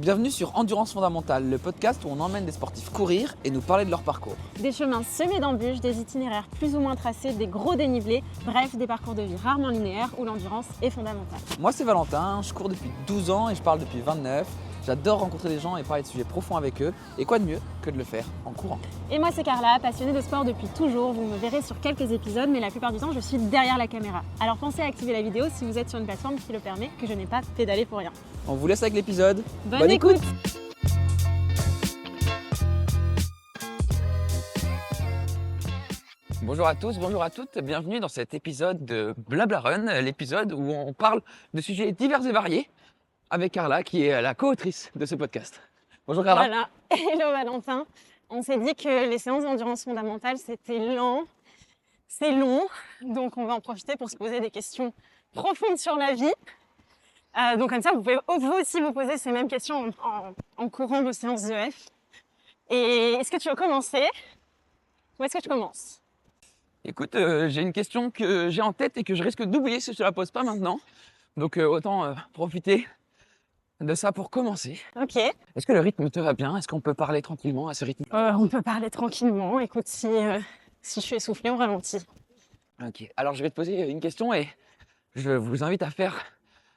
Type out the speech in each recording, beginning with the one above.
Bienvenue sur Endurance Fondamentale, le podcast où on emmène des sportifs courir et nous parler de leur parcours. Des chemins semés d'embûches, des itinéraires plus ou moins tracés, des gros dénivelés, bref, des parcours de vie rarement linéaires où l'endurance est fondamentale. Moi c'est Valentin, je cours depuis 12 ans et je parle depuis 29. J'adore rencontrer des gens et parler de sujets profonds avec eux. Et quoi de mieux que de le faire en courant. Et moi c'est Carla, passionnée de sport depuis toujours. Vous me verrez sur quelques épisodes, mais la plupart du temps je suis derrière la caméra. Alors pensez à activer la vidéo si vous êtes sur une plateforme qui le permet, que je n'ai pas pédalé pour rien. On vous laisse avec l'épisode. Bonne écoute. Bonjour à tous, bonjour à toutes, bienvenue dans cet épisode de Blabla Run, l'épisode où on parle de sujets divers et variés avec Carla qui est la co-autrice de ce podcast. Bonjour Carla. Voilà, hello Valentin. On s'est dit que les séances d'endurance fondamentale c'était lent, c'est long, donc on va en profiter pour se poser des questions profondes sur la vie. Donc comme ça, vous pouvez vous aussi vous poser ces mêmes questions en courant vos séances d'EF. Et est-ce que tu veux commencer ou est-ce que tu commences? Écoute, j'ai une question que j'ai en tête et que je risque d'oublier si je te la pose pas maintenant. Donc autant profiter de ça pour commencer. Ok. Est-ce que le rythme te va bien? Est-ce qu'on peut parler tranquillement à ce rythme? On peut parler tranquillement. Écoute, si je suis essoufflée, on ralentit. Ok, alors je vais te poser une question et je vous invite à faire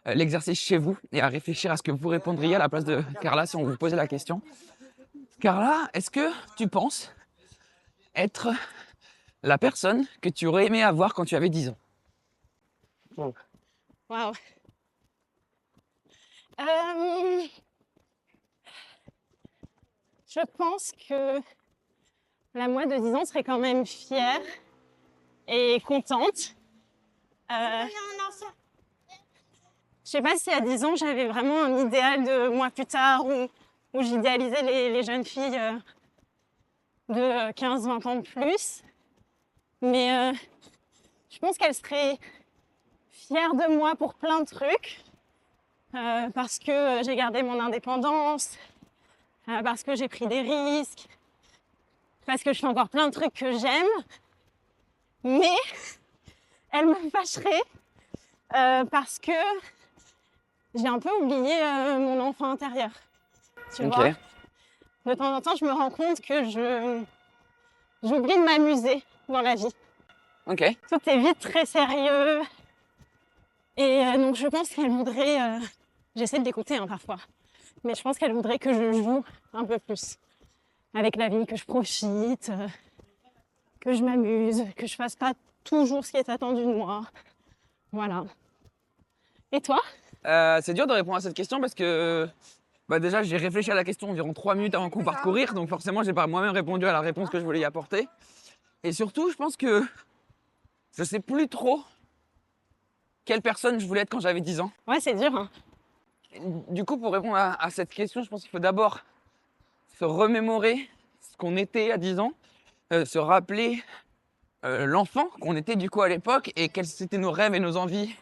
l'exercice chez vous et à réfléchir à ce que vous répondriez à la place de Carla si on vous posait la question. Carla, est-ce que tu penses être la personne que tu aurais aimé avoir quand tu avais 10 ans? Waouh. Je pense que la moi de 10 ans serait quand même fière et contente. Je sais pas si à 10 ans j'avais vraiment un idéal de moi plus tard où j'idéalisais les jeunes filles de 15-20 ans de plus. Mais je pense qu'elle serait fière de moi pour plein de trucs. Parce que j'ai gardé mon indépendance, parce que j'ai pris des risques, parce que je fais encore plein de trucs que j'aime. Mais elle me fâcherait parce que j'ai un peu oublié mon enfant intérieur. Tu vois ? De temps en temps, je me rends compte que j'oublie de m'amuser dans la vie. Ok. Tout est vite très sérieux. Et donc je pense qu'elle voudrait... J'essaie de l'écouter parfois. Mais je pense qu'elle voudrait que je joue un peu plus avec la vie, que je profite, que je m'amuse, que je fasse pas toujours ce qui est attendu de moi. Voilà. Et toi ? C'est dur de répondre à cette question parce que déjà j'ai réfléchi à la question environ 3 minutes avant qu'on parte courir, donc forcément j'ai pas moi-même répondu à la réponse que je voulais y apporter. Et surtout je pense que je sais plus trop quelle personne je voulais être quand j'avais 10 ans. Ouais, c'est dur, hein. Du coup, pour répondre à cette question, je pense qu'il faut d'abord se remémorer ce qu'on était à 10 ans, se rappeler l'enfant qu'on était du coup à l'époque et quels étaient nos rêves et nos envies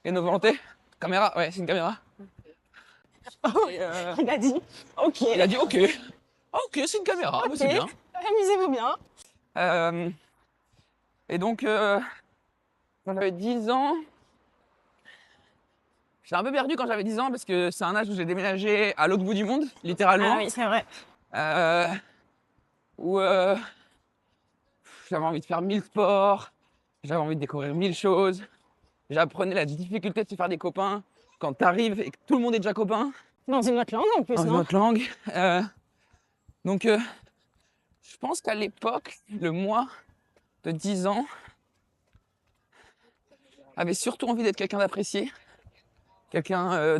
et nos volontés. Caméra, ouais, c'est une caméra. Il a dit ok. Il a dit ok. Ah, ok, c'est une caméra, Ok. bah, c'est bien. Amusez-vous bien. Et donc, quand j'avais 10 ans, j'étais un peu perdu quand j'avais 10 ans parce que c'est un âge où j'ai déménagé à l'autre bout du monde, littéralement. Ah oui, c'est vrai. Où j'avais envie de faire 1000 sports, j'avais envie de découvrir 1000 choses. J'apprenais la difficulté de se faire des copains quand t'arrives et que tout le monde est déjà copain. Dans une autre langue en plus, Dans une non ? autre langue. Donc, je pense qu'à l'époque, le moi de 10 ans avait surtout envie d'être quelqu'un d'apprécié, quelqu'un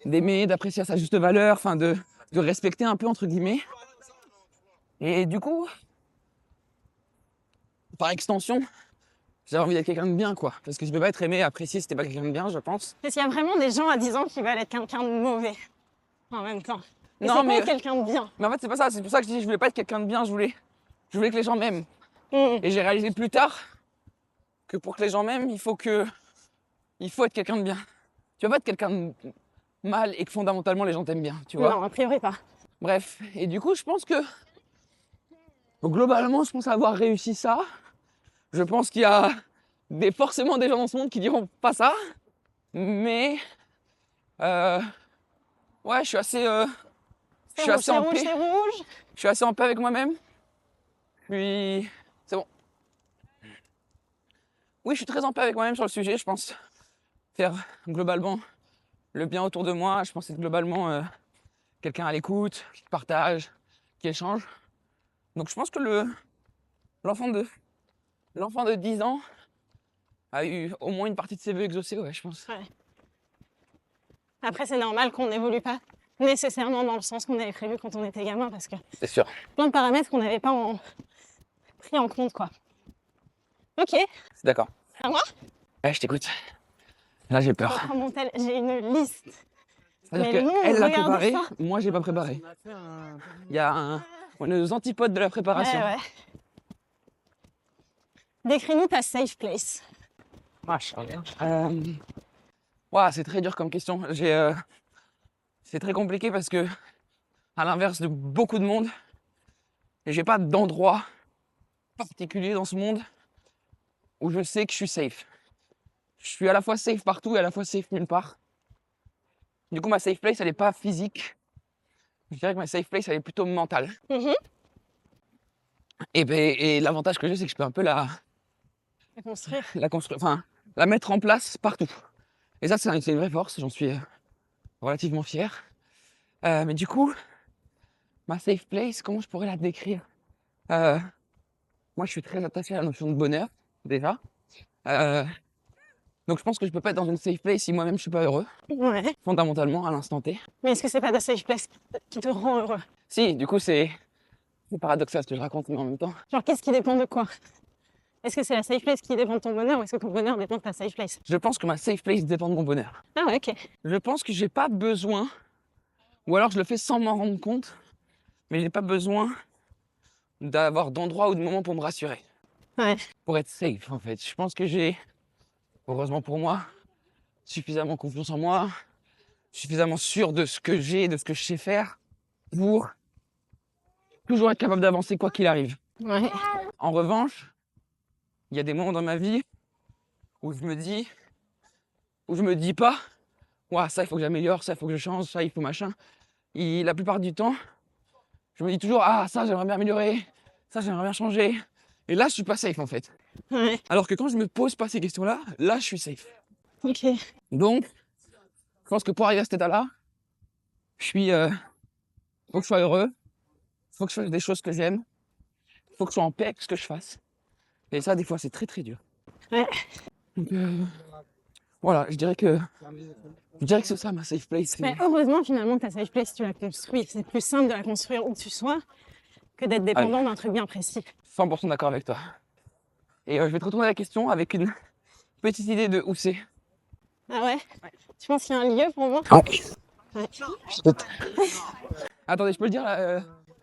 d'aimer, d'apprécier à sa juste valeur, enfin de respecter un peu entre guillemets. Et du coup, par extension, j'avais envie d'être quelqu'un de bien, quoi. Parce que tu peux pas être aimé, apprécié si t'es pas quelqu'un de bien, je pense. Parce qu'il y a vraiment des gens à 10 ans qui veulent être quelqu'un de mauvais en même temps. Et Non, c'est mais- pas être quelqu'un de bien. Mais en fait, c'est pas ça. C'est pour ça que je dis je voulais pas être quelqu'un de bien, je voulais que les gens m'aiment. Mmh. Et j'ai réalisé plus tard que pour que les gens m'aiment, il faut être quelqu'un de bien. Tu vas pas être quelqu'un de mal et que fondamentalement les gens t'aiment bien, tu vois. Non, a priori pas. Bref, et du coup, je pense que globalement, je pense avoir réussi ça. Je pense qu'il y a forcément des gens dans ce monde qui diront pas ça, mais Ouais, je suis assez, je C'est suis rouge, assez c'est en rouge, paix. c'est rouge. Je suis assez en paix avec moi-même. Puis, c'est bon. Oui, je suis très en paix avec moi-même sur le sujet, je pense. Faire globalement le bien autour de moi, je pense être globalement quelqu'un à l'écoute, qui partage, qui échange. Donc je pense que l'enfant de, l'enfant de 10 ans a eu au moins une partie de ses vœux exaucés, ouais, je pense. Ouais. Après, c'est normal qu'on n'évolue pas nécessairement dans le sens qu'on avait prévu quand on était gamin, parce que C'est sûr. plein de paramètres qu'on n'avait pas pris en compte, quoi. Ok, C'est d'accord. à moi, Ouais, je t'écoute. Là, j'ai je peur. reprends mon tel, j'ai une liste. C'est-à-dire Mais longue, qu'elle l'a regardez préparé, ça. moi, j'ai pas préparé. Il y a on est aux antipodes de la préparation. Ouais, ouais. Décris-nous ta safe place. Ouah, c'est très dur comme question. C'est très compliqué parce que, à l'inverse de beaucoup de monde, j'ai pas d'endroit particulier dans ce monde où je sais que je suis safe. Je suis à la fois safe partout et à la fois safe nulle part. Du coup, ma safe place, elle est pas physique. Je dirais que ma safe place, elle est plutôt mentale. Mhm. Et l'avantage que j'ai, c'est que je peux un peu À construire. la construire, enfin, la mettre en place partout. Et ça, c'est une vraie force. J'en suis relativement fier. Mais du coup, ma safe place, comment je pourrais la décrire? Euh, Moi, je suis très attaché à la notion de bonheur, déjà. Euh, donc, je pense que je peux pas être dans une safe place si moi-même je suis pas heureux, Ouais. fondamentalement, à l'instant T. Mais est-ce que c'est pas ta safe place qui te rend heureux? Si, du coup, c'est paradoxal ce que je raconte, mais en même temps. Genre, qu'est-ce qui dépend de quoi? Est-ce que c'est la safe place qui dépend de ton bonheur ou est-ce que ton bonheur dépend de ta safe place? Je pense que ma safe place dépend de mon bonheur. Ah ouais, ok. Je pense que j'ai pas besoin, ou alors je le fais sans m'en rendre compte, mais j'ai pas besoin d'avoir d'endroit ou de moment pour me rassurer. Ouais. Pour être safe, en fait. Je pense que j'ai, heureusement pour moi, suffisamment confiance en moi, suffisamment sûr de ce que j'ai, de ce que je sais faire, pour toujours être capable d'avancer quoi qu'il arrive. Ouais. En revanche, il y a des moments dans ma vie où je me dis pas, ouah, ça il faut que j'améliore, ça il faut que je change, ça il faut machin. Et la plupart du temps, je me dis toujours, ah, ça j'aimerais bien améliorer, ça j'aimerais bien changer. Et là, je suis pas safe en fait. Ouais. Alors que quand je me pose pas ces questions-là, là, je suis safe. Ok. Donc, je pense que pour arriver à cet état-là, faut que je sois heureux, faut que je fasse des choses que j'aime, faut que je sois en paix avec ce que je fasse. Et ça, des fois, c'est très très dur. Ouais. Donc, voilà, je dirais que c'est ça ma safe place. Mais heureusement, finalement, ta safe place, tu la construis. C'est plus simple de la construire où tu sois que d'être dépendant d'un truc bien précis. 100% d'accord avec toi. Et je vais te retourner la question avec une petite idée de où c'est. Ah ouais? Tu penses qu'il y a un lieu pour moi? Ouais. Attendez, je peux le dire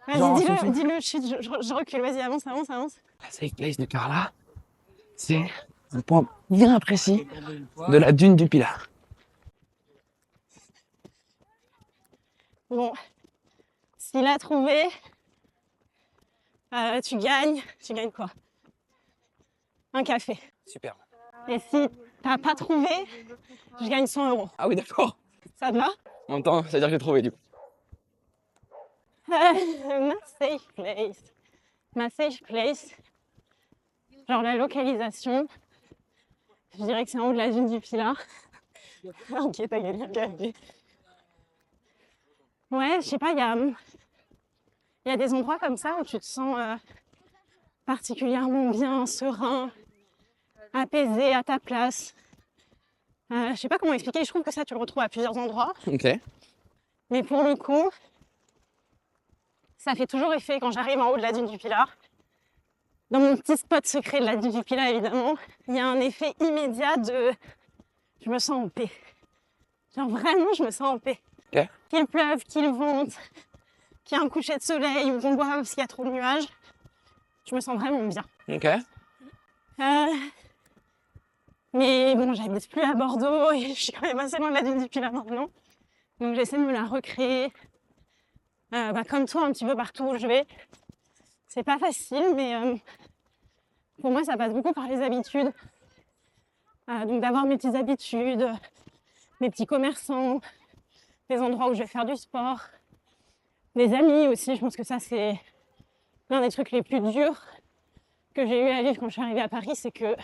Vas-y, genre, dis-le, dis-le, chut, je recule, vas-y, avance, avance, avance. La safe place de Carla, c'est un point bien précis de la dune du Pilar. Bon, s'il a trouvé, tu gagnes quoi? Un café. Super. Et si t'as pas trouvé, je gagne 100 €. Ah oui, d'accord. Ça te va? En même temps, ça veut dire que j'ai trouvé du coup. Ma safe place. Ma safe place. Genre la localisation. Je dirais que c'est en haut de la dune du Pilat. Ok, t'as gagné un café. Ouais, je sais pas, il y a des endroits comme ça où tu te sens particulièrement bien, serein, apaisé, à ta place. Je sais pas comment expliquer, je trouve que ça, tu le retrouves à plusieurs endroits. Ok. Mais pour le coup, ça fait toujours effet quand j'arrive en haut de la dune du Pilat. Dans mon petit spot secret de la dune du Pilat, évidemment, il y a un effet immédiat de... Je me sens en paix. Genre vraiment, je me sens en paix. Ok. Qu'il pleuve, qu'il vente, qu'il y ait un coucher de soleil ou qu'on boive parce qu'il y a trop de nuages, je me sens vraiment bien. Ok. Mais bon, j'habite plus à Bordeaux et je suis quand même assez loin de la dune du Pilat maintenant. Donc j'essaie de me la recréer. Comme toi, un petit peu partout où je vais. C'est pas facile, mais pour moi, ça passe beaucoup par les habitudes. Donc d'avoir mes petites habitudes, mes petits commerçants, des endroits où je vais faire du sport, des amis aussi. Je pense que ça, c'est l'un des trucs les plus durs que j'ai eu à vivre quand je suis arrivée à Paris, c'est que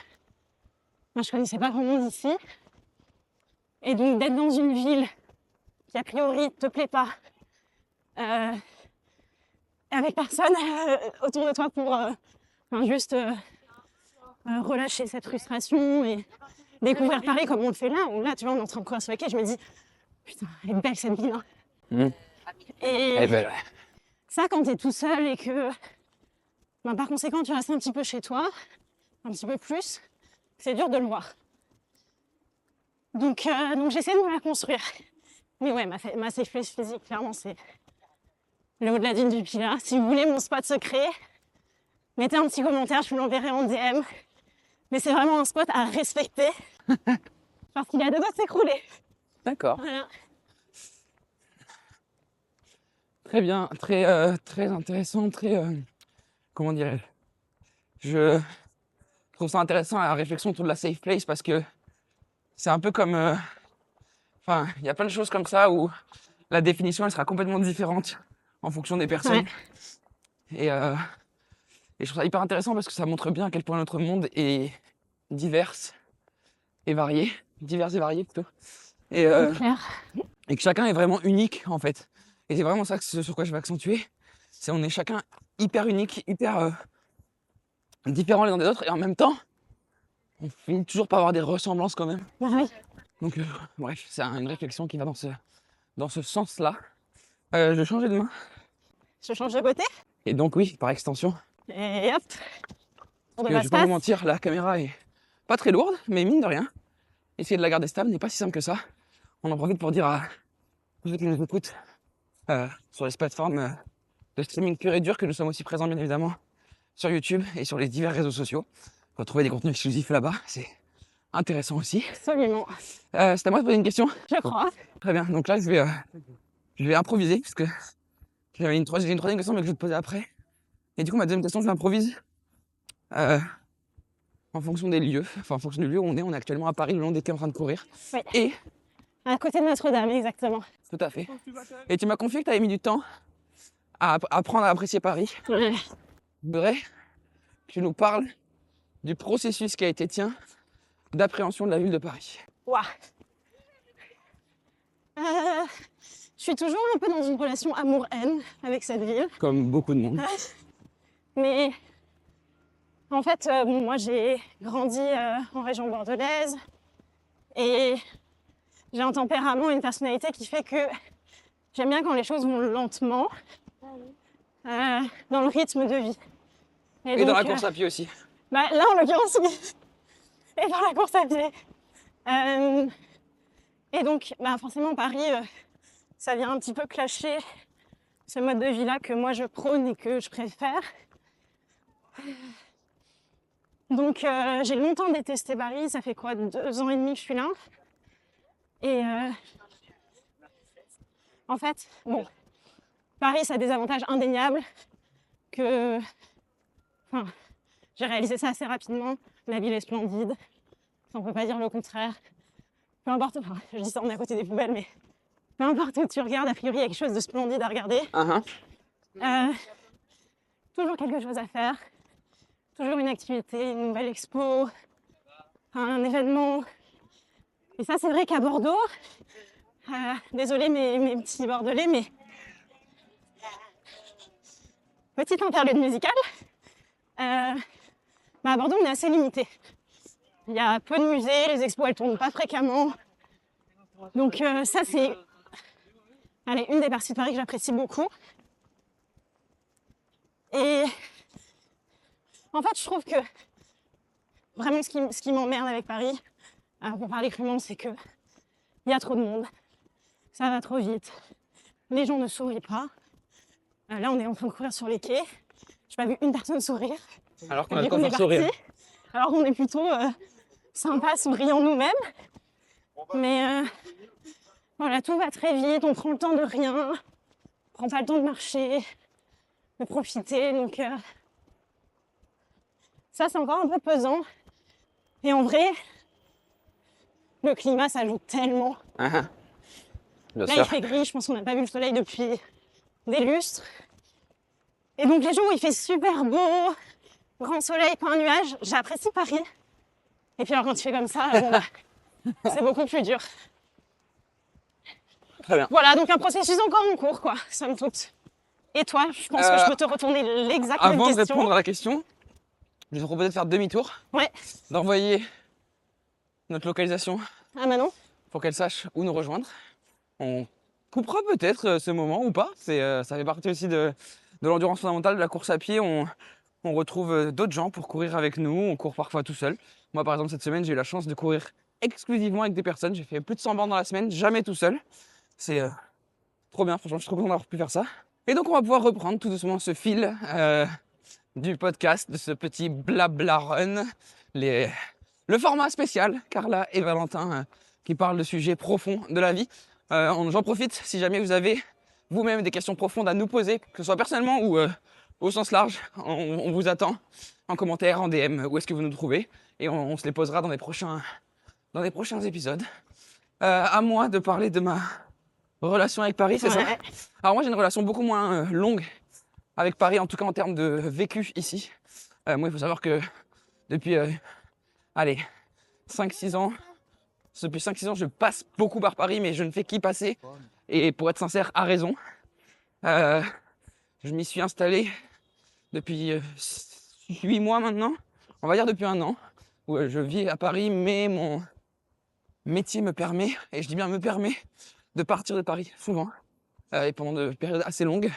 moi, je connaissais pas grand monde ici. Et donc d'être dans une ville qui a priori te plaît pas, avec personne autour de toi pour juste relâcher cette frustration et découvrir Paris comme on le fait là, où là, tu vois, on est en train de courir sur les quais, je me dis, putain, elle est belle cette ville. Hein. Mmh. Et Eh ben, ouais. ça, quand t'es tout seul et que, par conséquent, tu restes un petit peu chez toi, un petit peu plus, c'est dur de le voir. Donc j'essaie de me la construire. Mais ouais, ma safe place physique, clairement, c'est le haut de la dune du Pilat. Si vous voulez mon spot secret, mettez un petit commentaire, je vous l'enverrai en DM. Mais c'est vraiment un spot à respecter. Parce qu'il a deux doigts de s'écrouler. D'accord. Voilà. Très bien, très intéressant, comment dirais-je. Je trouve ça intéressant la réflexion autour de la safe place parce que c'est un peu comme... Enfin, il y a plein de choses comme ça où la définition, elle sera complètement différente en fonction des personnes. Ouais. Et je trouve ça hyper intéressant parce que ça montre bien à quel point notre monde est divers et varié. Divers et varié plutôt. Et que chacun est vraiment unique en fait. Et c'est vraiment ça sur quoi je vais accentuer. C'est on est chacun hyper unique, hyper différents les uns des autres. Et en même temps, on finit toujours par avoir des ressemblances quand même. Bah oui. Donc bref, c'est une réflexion qui va dans ce sens-là. Je vais changer de main. Je change de côté. Et donc oui, par extension. Et hop. On Je vais pas vous mentir, la caméra est pas très lourde, mais mine de rien, essayer de la garder stable n'est pas si simple que ça. On en profite pour dire à ceux qui nous écoutent sur les plateformes de streaming pur et dur que nous sommes aussi présents bien évidemment sur YouTube et sur les divers réseaux sociaux. Retrouver des contenus exclusifs là-bas, c'est intéressant aussi. Absolument. C'est à moi de poser une question. Je crois. Très bien, donc là je vais improviser parce que j'ai une troisième question mais que je vais te poser après. Et du coup ma deuxième question je l'improvise en fonction des lieux, enfin en fonction du lieu où on est actuellement à Paris le long des quais en train de courir. Oui. Et À côté de Notre-Dame, exactement. tout à fait. Et tu m'as confié que tu avais mis du temps à apprendre à apprécier Paris. Ouais. Je voudrais que tu nous parles du processus qui a été tien d'appréhension de la ville de Paris. Waouh. Je suis toujours un peu dans une relation amour-haine avec cette ville. Comme beaucoup de monde. Mais en fait, moi j'ai grandi en région bordelaise et j'ai un tempérament, une personnalité qui fait que j'aime bien quand les choses vont lentement dans le rythme de vie. Et donc, dans la course à pied aussi. Là, en l'occurrence, oui. Et dans la course à pied. Et donc, forcément, Paris, ça vient un petit peu clasher ce mode de vie-là que moi je prône et que je préfère. Donc, j'ai longtemps détesté Paris. Ça fait quoi, 2 ans et demi que je suis là. Et en fait, bon, Paris, ça a des avantages indéniables que... Enfin, j'ai réalisé ça assez rapidement. La ville est splendide. Ça, on peut pas dire le contraire. Peu importe, enfin, je dis ça, on est à côté des poubelles, mais peu importe où tu regardes, a priori, il y a quelque chose de splendide à regarder. Toujours quelque chose à faire. Toujours une activité, une nouvelle expo, un événement. Et ça, c'est vrai qu'à Bordeaux, désolé mes petits Bordelais, mais petite interlude musicale, à Bordeaux, on est assez limité. Il y a peu de musées, les expos, elles tournent pas fréquemment. Donc ça, c'est une des parties de Paris que j'apprécie beaucoup. Et en fait, je trouve que vraiment ce qui m'emmerde avec Paris, pour parler crûment, c'est que il y a trop de monde, ça va trop vite, les gens ne sourient pas. Là, on est en train de courir sur les quais, j'ai pas vu une personne sourire. Alors qu'on a de quoi faire sourire. Alors qu'on est plutôt sympa, souriant nous-mêmes. Mais voilà, tout va très vite, on prend le temps de rien, on prend pas le temps de marcher, de profiter. Donc ça, c'est encore un peu pesant. Et en vrai, le climat, ça joue tellement. Bien Là, il sûr. fait gris, je pense qu'on n'a pas vu le soleil depuis des lustres. Et donc, les jours où il fait super beau, grand soleil, pas un nuage, j'apprécie Paris. Et puis, alors, quand il fait comme ça, bon, bah, c'est beaucoup plus dur. Très bien. Voilà, donc un processus encore en cours, quoi, somme toute. Et toi, je pense que je peux te retourner l'exacte même Avant de question. répondre à la question, je te propose de faire demi-tour, Ouais. d'envoyer notre localisation Ah, Manon? pour qu'elle sache où nous rejoindre. On coupera peut-être ce moment ou pas. Ça fait partie aussi de l'endurance fondamentale, de la course à pied. On retrouve d'autres gens pour courir avec nous. On court parfois tout seul. Moi, par exemple, cette semaine, j'ai eu la chance de courir exclusivement avec des personnes. J'ai fait plus de 100 bornes dans la semaine, jamais tout seul. C'est trop bien, franchement, je suis trop content d'avoir pu faire ça. Et donc, on va pouvoir reprendre tout doucement ce fil du podcast, de ce petit blabla run. Le format spécial, Carla et Valentin, qui parlent de sujets profonds de la vie. J'en profite, si jamais vous avez vous-même des questions profondes à nous poser, que ce soit personnellement ou au sens large, on vous attend en commentaire, en DM, où est-ce que vous nous trouvez, et on se les posera dans les prochains épisodes. À moi de parler de ma relation avec Paris, c'est ça? Ouais. Alors moi j'ai une relation beaucoup moins longue avec Paris, en tout cas en termes de vécu ici. Moi il faut savoir que depuis, allez, 5-6 ans, depuis 5-6 ans je passe beaucoup par Paris, mais je ne fais qu'y passer. Et pour être sincère, à raison. Je m'y suis installé depuis 8 mois maintenant, on va dire depuis 1 an, où je vis à Paris, mais mon métier me permet, et je dis bien me permet, de partir de Paris souvent, et pendant de périodes assez longues.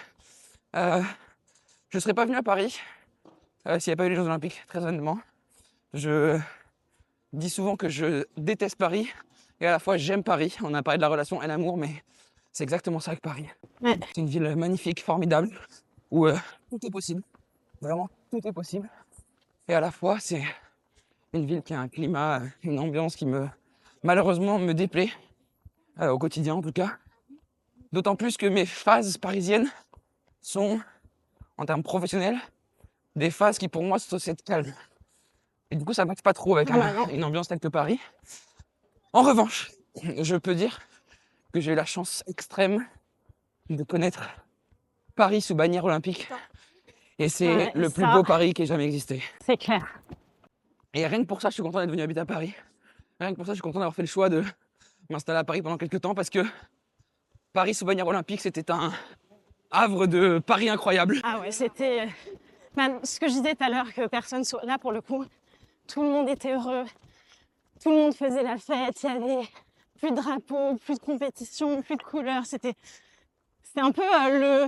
Je ne serais pas venu à Paris s'il n'y avait pas eu les Jeux Olympiques, très honnêtement. Je dis souvent que je déteste Paris, et à la fois j'aime Paris. On a parlé de la relation haine-amour, mais c'est exactement ça avec Paris. Ouais. C'est une ville magnifique, formidable, où tout est possible. Vraiment, tout est possible. Et à la fois, c'est une ville qui a un climat, une ambiance qui malheureusement, me déplaît, au quotidien en tout cas. D'autant plus que mes phases parisiennes sont, en termes professionnels, des phases qui pour moi sont censées être calmes. Et du coup, ça ne matche pas trop avec une ambiance telle que Paris. En revanche, je peux dire que j'ai eu la chance extrême de connaître Paris sous bannière olympique. Et c'est le plus beau Paris qui ait jamais existé. C'est clair. Et rien que pour ça, je suis content d'être venu habiter à Paris. Rien que pour ça, je suis content d'avoir fait le choix de m'installer à Paris pendant quelques temps, parce que Paris sous bannière olympique, c'était un havre de Paris incroyable. Ah ouais, c'était... ce que je disais tout à l'heure, que personne soit là pour le coup, tout le monde était heureux, tout le monde faisait la fête, il y avait plus de drapeaux, plus de compétition, plus de couleurs, c'était un peu le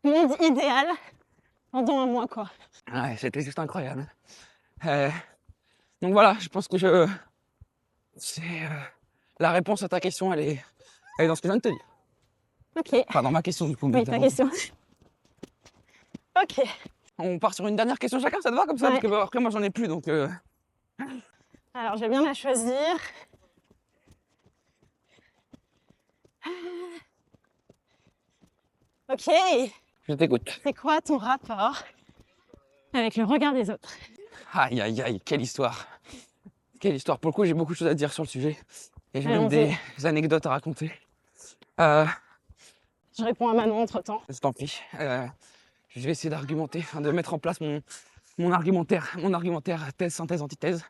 monde idéal pendant 1 mois, quoi. Ouais, c'était juste incroyable. Donc voilà, je pense que la réponse à ta question, elle est dans ce que je viens de te dire. Ok. Enfin, dans ma question du coup. Oui, ta question. Ok. On part sur une dernière question chacun, ça te va comme ça? Ouais. Parce que après, moi, j'en ai plus, donc... Alors, je vais bien la choisir. Ok. Je t'écoute. C'est quoi ton rapport avec le regard des autres? Aïe, aïe, aïe, quelle histoire. Quelle histoire. Pour le coup, j'ai beaucoup de choses à dire sur le sujet. Et j'ai même des anecdotes à raconter. Je réponds à Manon entre-temps. Je t'en prie. Je vais essayer d'argumenter, enfin, de mettre en place mon argumentaire, thèse, synthèse, antithèse.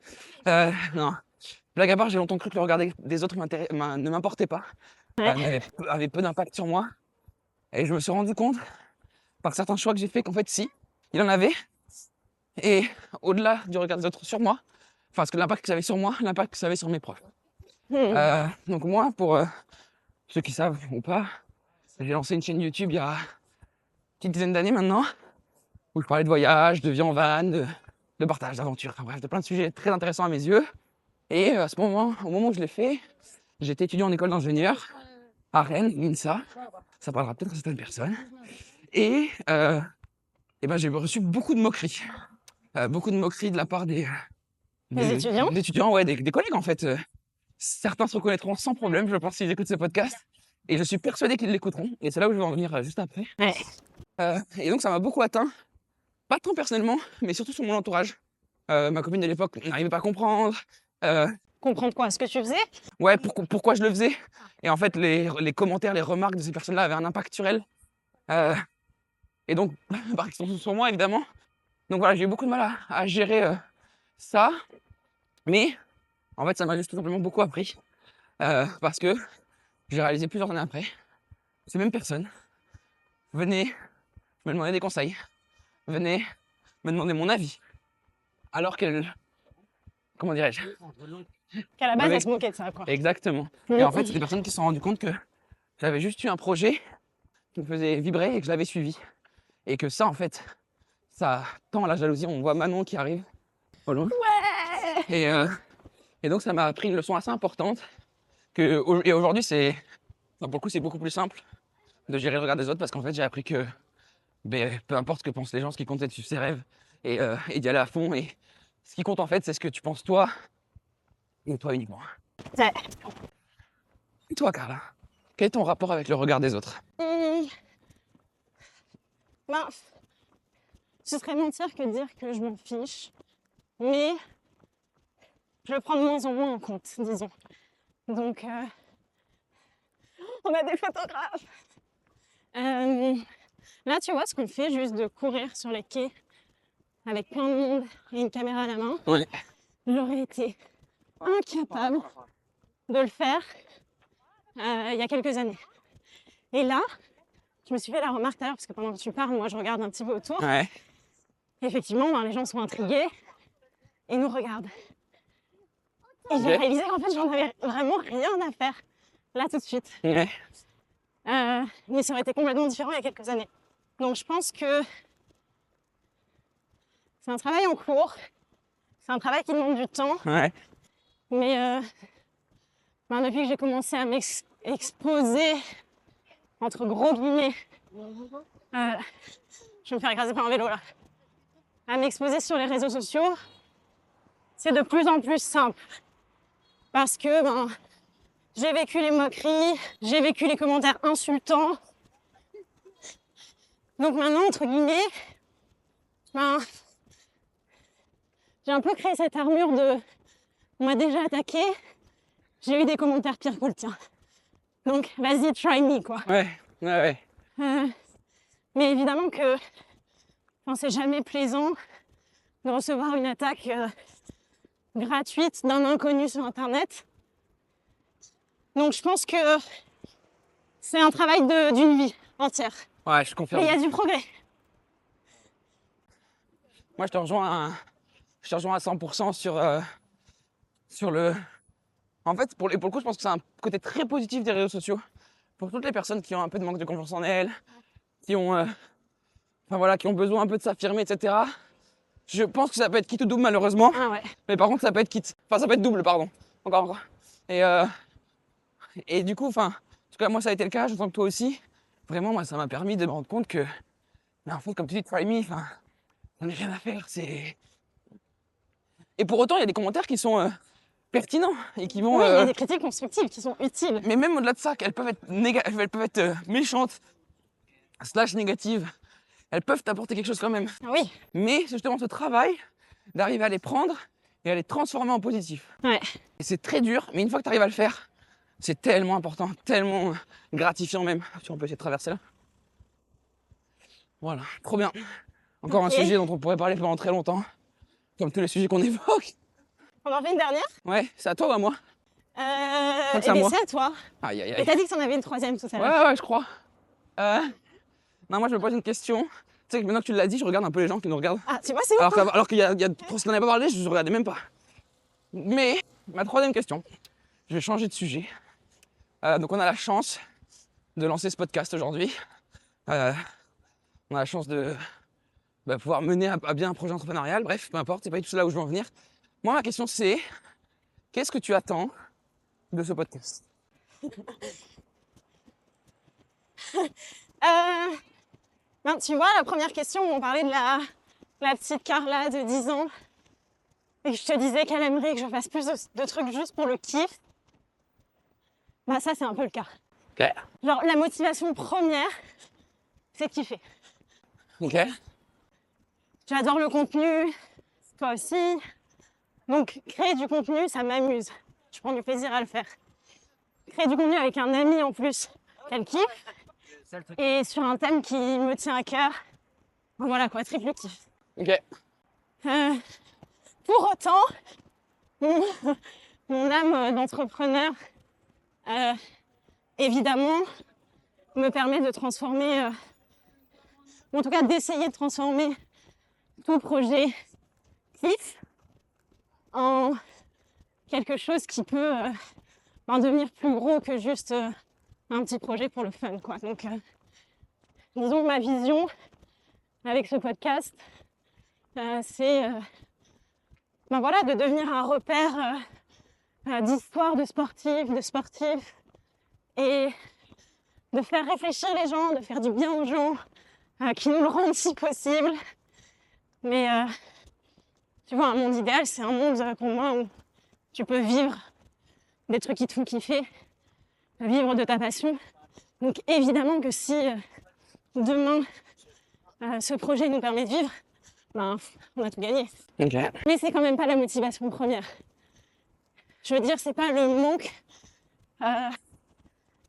Non. Blague à part, j'ai longtemps cru que le regard des autres ne m'importait pas. Ouais. Avait peu d'impact sur moi. Et je me suis rendu compte, par certains choix que j'ai fait, qu'en fait, si, il en avait. Et au-delà du regard des autres sur moi, enfin, parce que l'impact que ça avait sur moi, l'impact que ça avait sur mes proches. Donc moi, pour ceux qui savent ou pas, j'ai lancé une chaîne YouTube il y a une petite dizaine d'années maintenant, où je parlais de voyage, de vie en van, de partage, d'aventure, enfin bref, de plein de sujets très intéressants à mes yeux. Et au moment où je l'ai fait, j'étais étudiant en école d'ingénieur à Rennes, l'INSA. Ça parlera peut-être à certaines personnes. Et ben, j'ai reçu beaucoup de moqueries. Beaucoup de moqueries de la part des étudiants, ouais, des collègues en fait. Certains se reconnaîtront sans problème, je pense, s'ils écoutent ce podcast. Et je suis persuadé qu'ils l'écouteront. Et c'est là où je vais en venir juste après. Ouais. Et donc ça m'a beaucoup atteint. Pas tant personnellement, mais surtout sur mon entourage. Ma copine de l'époque n'arrivait pas à comprendre. Comprendre quoi? Ce que tu faisais? Ouais, pourquoi je le faisais. Et en fait, les commentaires, les remarques de ces personnes-là avaient un impact sur elles. Et donc, par extension sur moi, évidemment. Donc voilà, j'ai eu beaucoup de mal à gérer ça. Mais en fait, ça m'a juste tout simplement beaucoup appris. Parce que j'ai réalisé plusieurs années après, ces mêmes personnes venaient me demander des conseils, venaient me demander mon avis. Alors qu'elles, comment dirais-je? Qu'à la base, Avec- elle se moquait de ça, quoi. Exactement. Et en fait, c'est des personnes qui se sont rendues compte que j'avais juste eu un projet qui me faisait vibrer et que je l'avais suivi. Et que ça, en fait, ça tend à la jalousie. On voit Manon qui arrive au loin. Ouais! Et donc, ça m'a appris une leçon assez importante. Et aujourd'hui, pour le coup, c'est beaucoup plus simple de gérer le regard des autres parce qu'en fait, j'ai appris que peu importe ce que pensent les gens, ce qui compte, c'est de suivre ses rêves et d'y aller à fond. Et ce qui compte, en fait, c'est ce que tu penses toi et toi uniquement. Ouais. Et toi, Carla, quel est ton rapport avec le regard des autres? Ben, ce serait mentir que de dire que je m'en fiche, mais je le prends de moins en moins en compte, disons. Donc, on a des photographes. Là, tu vois ce qu'on fait, juste de courir sur les quais avec plein de monde et une caméra à la main. Ouais. J'aurais été incapable de le faire il y a quelques années. Et là, je me suis fait la remarque tout à l'heure, parce que pendant que tu parles, moi, je regarde un petit peu autour. Ouais. Effectivement, ben, les gens sont intrigués et nous regardent. Et j'ai Ok. réalisé qu'en fait, j'en avais vraiment rien à faire, là, tout de suite. Ouais. Mais ça aurait été complètement différent il y a quelques années. Donc, je pense que c'est un travail en cours. C'est un travail qui demande du temps. Ouais. Mais ben, depuis que j'ai commencé à m'exposer, entre gros guillemets, je vais me faire écraser par un vélo là, à m'exposer sur les réseaux sociaux, c'est de plus en plus simple. Parce que ben, j'ai vécu les moqueries, j'ai vécu les commentaires insultants. Donc maintenant, entre guillemets, ben, j'ai un peu créé cette armure de on m'a déjà attaqué, j'ai eu des commentaires pires que le tien. Donc vas-y, try me quoi. Ouais. Ouais. Mais évidemment que enfin, c'est jamais plaisant de recevoir une attaque gratuite d'un inconnu sur internet. Donc je pense que c'est un travail d'une vie entière. Ouais, je Mais confirme. il y a du progrès. Moi, je te rejoins à 100% sur le. En fait, pour le coup, je pense que c'est un côté très positif des réseaux sociaux. Pour toutes les personnes qui ont un peu de manque de confiance en elles, qui ont, enfin, voilà, qui ont besoin un peu de s'affirmer, etc. Je pense que ça peut être quitte ou double, malheureusement. Ah ouais. Mais par contre, ça peut être quitte. Enfin, ça peut être double, pardon. Encore. Et du coup, enfin, en tout cas, moi, ça a été le cas, je sens que toi aussi. Vraiment, moi, ça m'a permis de me rendre compte que, mais en fait, comme tu dis, try me, enfin, j'en ai rien à faire. Et pour autant, il y a des commentaires qui sont pertinents et qui vont. Oui, il y a des critiques constructives qui sont utiles. Mais même au-delà de ça, qu'elles peuvent être, elles peuvent être méchantes, / négatives, elles peuvent t'apporter quelque chose quand même. Ah oui. Mais c'est justement ce travail d'arriver à les prendre et à les transformer en positif. Ouais. Et c'est très dur, mais une fois que tu arrives à le faire, c'est tellement important, tellement gratifiant même. Si on peut essayer de traverser là. Voilà, trop bien. Encore Ok. un sujet dont on pourrait parler pendant très longtemps, comme tous les sujets qu'on évoque. On en fait une dernière Ouais, c'est à toi ou à moi? Eh que c'est à bien, moi. c'est à toi. Aïe, aïe, Et aïe. t'as dit que t'en avais une troisième tout à l'heure. Ouais, je crois. Non, moi je me pose une question. Tu sais que maintenant que tu l'as dit, je regarde un peu les gens qui nous regardent. Ah, tu vois, c'est Alors, bon. alors qu'il y a trop ce qu'on n'avait pas parlé, je ne regardais même pas. Mais ma troisième question, je vais changer de sujet. Donc on a la chance de lancer ce podcast aujourd'hui. On a la chance de pouvoir mener à bien un projet entrepreneurial. Bref, peu importe, c'est pas du tout là où je veux en venir. Moi, ma question c'est, qu'est-ce que tu attends de ce podcast? Ben, tu vois, la première question, on parlait de la petite Carla de 10 ans. Et que je te disais qu'elle aimerait que je fasse plus de trucs juste pour le kiff. Bah ça, c'est un peu le cas. Ok. Genre, la motivation première, c'est de kiffer. Ok. J'adore le contenu, toi aussi. Donc, créer du contenu, ça m'amuse. je prends du plaisir à le faire. Créer du contenu avec un ami en plus, quel kiff. Et sur un thème qui me tient à cœur. Voilà quoi, triple kiff. Ok. Pour autant, mon âme d'entrepreneur, évidemment, me permet de transformer, ou en tout cas d'essayer de transformer tout projet kiff en quelque chose qui peut devenir plus gros que juste un petit projet pour le fun, quoi. Donc, disons que ma vision avec ce podcast, c'est voilà, de devenir un repère d'histoire de sportifs, et de faire réfléchir les gens, de faire du bien aux gens, qui nous le rendent si possible. Mais tu vois, un monde idéal, c'est un monde pour moi où tu peux vivre des trucs qui te font kiffer, vivre de ta passion. Donc évidemment que si demain ce projet nous permet de vivre, ben, on a tout gagné. Ok. Mais c'est quand même pas la motivation première. Je veux dire, c'est pas le manque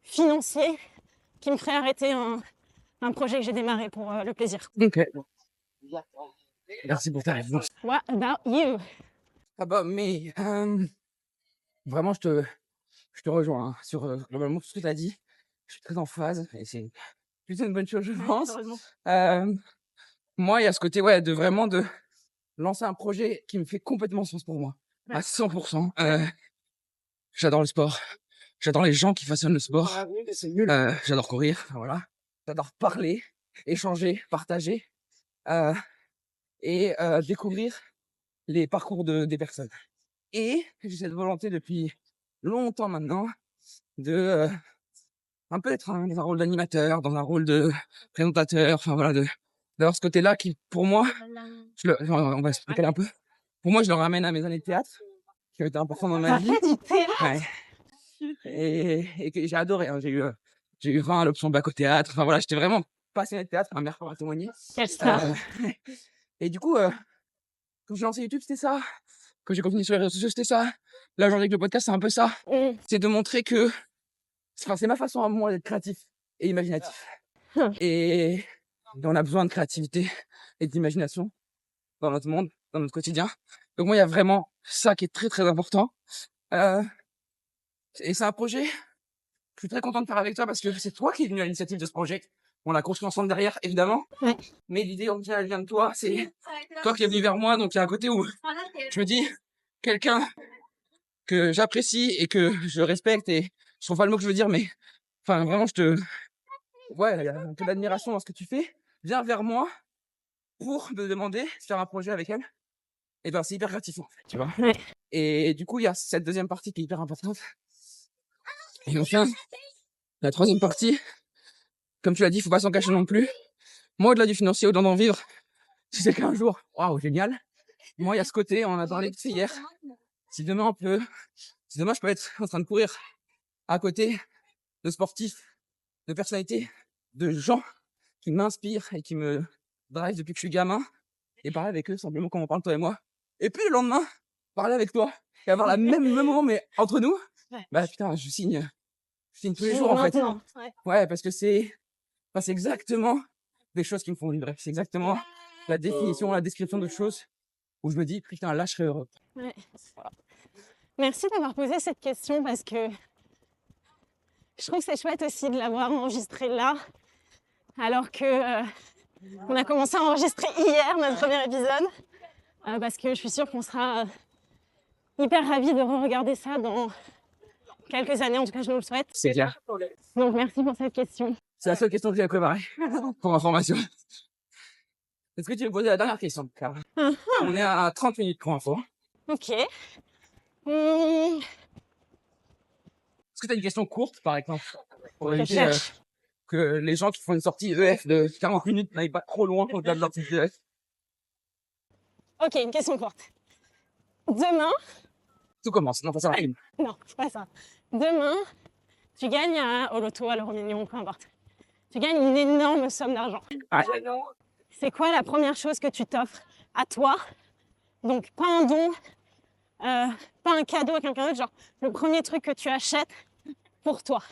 financier qui me ferait arrêter un projet que j'ai démarré pour le plaisir. Ok. Merci pour ta réponse. What about you? Ah bah, mais vraiment, je te rejoins hein, sur globalement tout ce que tu as dit. Je suis très en phase et c'est plutôt une bonne chose, je pense. Moi, il y a ce côté, ouais, de vraiment de lancer un projet qui me fait complètement sens pour moi, à 100%. J'adore le sport. J'adore les gens qui façonnent le sport. J'adore courir, enfin, voilà. J'adore parler, échanger, partager et découvrir les parcours des personnes. Et j'ai cette volonté depuis longtemps maintenant de un peu être dans un rôle d'animateur, dans un rôle de présentateur, enfin voilà, d'avoir ce côté-là qui, pour moi, on va expliquer un peu. Pour moi, je le ramène à mes années de théâtre, qui ont été importantes dans ma vie. Du théâtre. Ouais. Et que j'ai adoré. Hein. J'ai eu 20 à l'option bac au théâtre. Enfin voilà, j'étais vraiment passionné de théâtre. Ma mère pourra témoigner. Quelle star. Et du coup, quand j'ai lancé YouTube, c'était ça. Quand j'ai continué sur les réseaux sociaux, c'était ça. Là, aujourd'hui, avec le podcast, c'est un peu ça. C'est de montrer que c'est ma façon à moi d'être créatif et imaginatif. Et on a besoin de créativité et d'imagination dans notre monde, dans notre quotidien. Donc moi, il y a vraiment ça qui est très, très important. Et c'est un projet que je suis très content de faire avec toi parce que c'est toi qui es venu à l'initiative de ce projet. On l'a construit ensemble derrière, évidemment. Ouais. Mais l'idée, elle vient de toi. C'est toi qui es venu vers moi. Donc, il y a un côté où je me dis, quelqu'un que j'apprécie et que je respecte, et je trouve pas le mot que je veux dire, mais enfin, vraiment, ouais, il y a un peu d'admiration dans ce que tu fais. Viens vers moi pour me demander de faire un projet avec elle. Et ben, c'est hyper gratifiant, tu vois. Ouais. Et du coup, il y a cette deuxième partie qui est hyper importante. Et enfin, la troisième partie, comme tu l'as dit, il faut pas s'en cacher non plus. Moi, au-delà du financier, au-delà d'en vivre, si c'est qu'un jour, waouh, génial. Moi, il y a ce côté, on en a parlé de ça hier. Si demain je peux être en train de courir à côté de sportifs, de personnalités, de gens qui m'inspirent et qui me drive depuis que je suis gamin, et parler avec eux simplement comme on parle toi et moi. Et puis le lendemain, parler avec toi et avoir le même moment, mais entre nous, bah putain, je signe tous les jours en fait. Ouais, parce que c'est exactement des choses qui me font vibrer. C'est exactement la définition, la description de choses où je me dis, putain, là, je serais heureux. Ouais. Merci d'avoir posé cette question parce que je trouve que c'est chouette aussi de l'avoir enregistré là, alors que on a commencé à enregistrer hier notre premier épisode, parce que je suis sûre qu'on sera hyper ravis de re-regarder ça dans quelques années, en tout cas je nous le souhaite. C'est clair. Donc merci pour cette question. C'est la seule question que j'ai préparée pour information. Est-ce que tu veux me poser la dernière question, Carl? On est à 30 minutes pour info. Ok. Est-ce que tu as une question courte, par exemple, pour éviter que les gens qui font une sortie EF de 40 minutes n'aillent pas trop loin au-delà de leur sortie EF? Ok, une question courte. Demain... Tout commence. Non, pas ça. Non, c'est pas ça. Demain, tu gagnes au loto, à l'euro million, peu importe. Tu gagnes une énorme somme d'argent. Ouais. C'est quoi la première chose que tu t'offres à toi? Donc, pas un don, pas un cadeau à quelqu'un d'autre, genre le premier truc que tu achètes pour toi.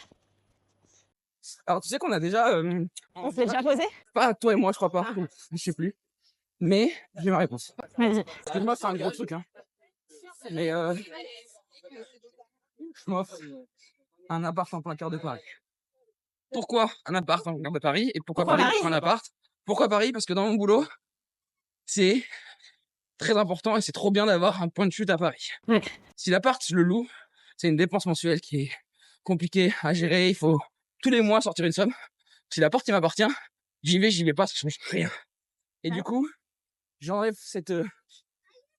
Alors, tu sais qu'on a déjà... On se l'est déjà posé? pas toi et moi, je crois pas. Je sais plus. Mais j'ai ma réponse. Vas-y. Excuse-moi, c'est un gros truc, hein. Mais je m'offre un appart en plein cœur de Paris. Pourquoi un appart en plein cœur de Paris et pourquoi Paris? Paris Un appart. Pourquoi Paris? Parce que dans mon boulot, c'est très important et c'est trop bien d'avoir un point de chute à Paris. Ouais. Si l'appart, je le loue, c'est une dépense mensuelle qui est compliquée à gérer. Il faut tous les mois sortir une somme. Si l'appart, il m'appartient, j'y vais pas, ça change rien. Et du coup, j'enlève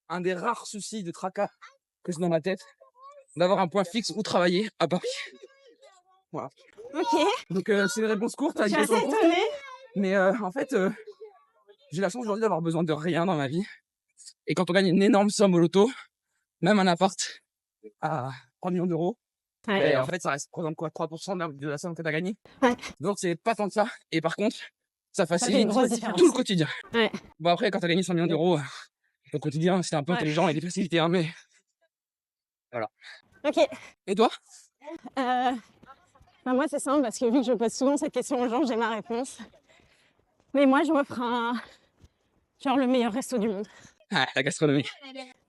un des rares soucis de tracas que j'ai dans ma tête, d'avoir un point fixe où travailler à Paris. Voilà. Ok. Donc c'est une réponse courte, Je suis assez étonnée. mais en fait, j'ai la chance aujourd'hui d'avoir besoin de rien dans ma vie. Et quand on gagne une énorme somme au loto, même un appart à 3 millions d'euros, Ouais. et en fait ça représente quoi, 3% de la somme que tu as gagnée. Ouais. Donc c'est pas tant que ça. Et par contre, ça fait une facilite grosse différence. tout le quotidien. Ouais. Bon après, quand tu as gagné 100 millions d'euros, le quotidien c'est un peu Ouais. intelligent et des facilités, hein, mais voilà. Ok. Et toi? Bah moi c'est simple parce que vu que je pose souvent cette question aux gens, j'ai ma réponse. Mais moi je m'offre genre le meilleur resto du monde. Ah, la gastronomie.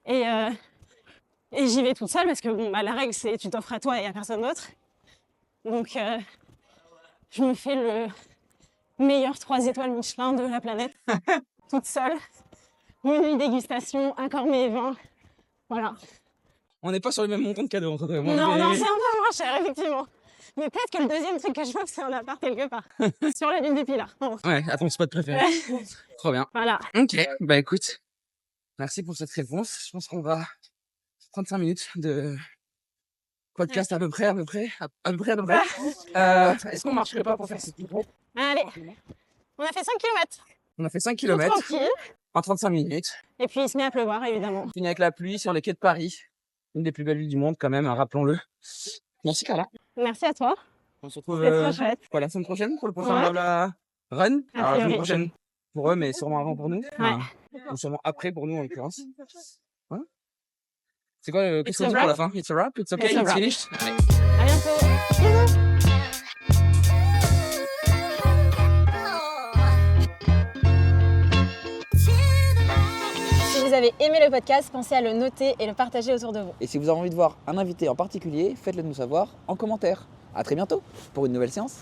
Et j'y vais toute seule parce que bon, bah, la règle c'est tu t'offres à toi et à personne d'autre. Donc je me fais le meilleur 3 étoiles Michelin de la planète. Toute seule. Menu dégustation, accord mes vins. Voilà. On n'est pas sur le même montant de cadeaux entre toi et moi. Non, mais- non, c'est un peu moins cher, effectivement. Mais peut-être que le deuxième truc que je m'offre, c'est un appart quelque part. Sur la ligne du Pilat. Bon, Ouais, à ton spot préféré. Trop bien. voilà. Ok, bah écoute, merci pour cette réponse. Je pense qu'on va 35 minutes de podcast à peu près. Est-ce qu'on marcherait pas pour faire cette intro? Allez, on a fait 5 km. On a fait 5 Tout km tranquille. en 35 minutes. Et puis il se met à pleuvoir, évidemment. On finit avec la pluie sur les quais de Paris. Une des plus belles villes du monde quand même, hein, rappelons-le. Merci Carla. Merci à toi. On se retrouve C'était trop chouette. la semaine prochaine pour le prochain Ouais. Blabla Run. A Alors, la semaine priori. prochaine pour eux, mais sûrement avant pour nous. Ouais. Ou sûrement après pour nous en l'occurrence. Ouais. C'est quoi, qu'est-ce It's qu'on a dit pour la wrap. fin? It's a wrap, it's okay, It's a it's wrap. finished. Allez. À bientôt. Bisous. Si vous avez aimé le podcast, pensez à le noter et le partager autour de vous. Et si vous avez envie de voir un invité en particulier, faites-le nous savoir en commentaire. A très bientôt pour une nouvelle séance.